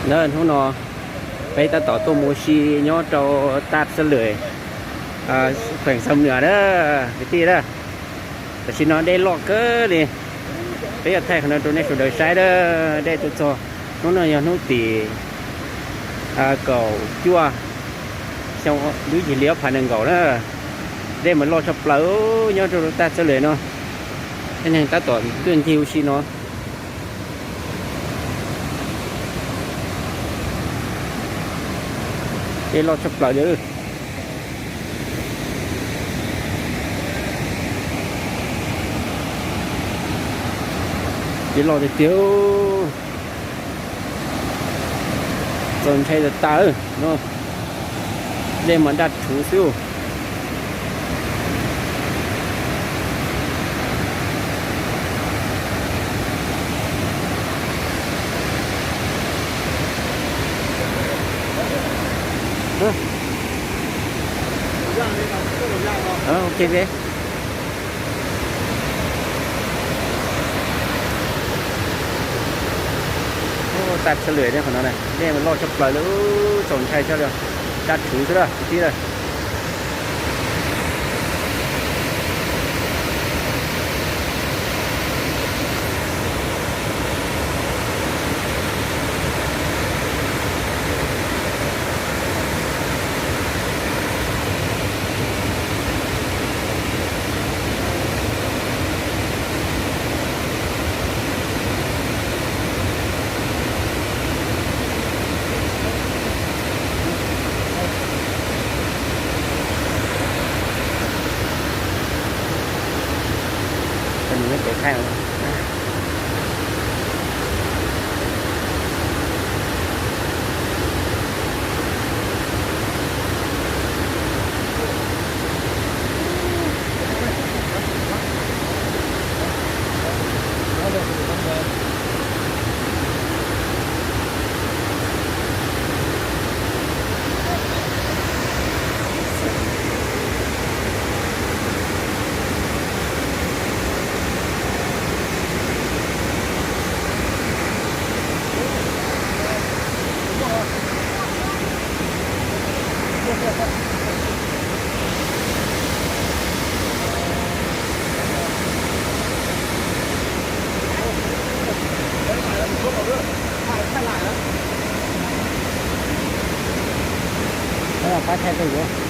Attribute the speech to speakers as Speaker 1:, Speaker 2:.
Speaker 1: nên hôm nọ bây ta tỏ tô mua xi nhó cho tạt sơ lưỡi khoảng sông nữa đó cái gì đóแต่ชินอนได้ลอกเกอร์ดิไปอัดแทกขนาดตัวนี้สุดเลยใช้ได้ตัวโตนู้นน่ะยังนู้นตีเก่าจั่วเจ้าดูจีเลี้ยวผ่านหนึ่งเก่านะได้เหมือนรอชับเปล่าย้อนตัวตาเฉลยเนาะอันนี้ตาต่อเกินทิวชิเนาะได้รอชับเปล่าเด้อchỉ lo để tiêu rồi thay được ta nó lên mà đặt chủ siêu ok thếตัดเฉลยได้ของเราเนี่ยมันรอดชับปลายแล้วสนใจใช่ไหมจัดถูใช่ไหมที่เลยไม่เกิดแค่ป้าแทนไปอยู่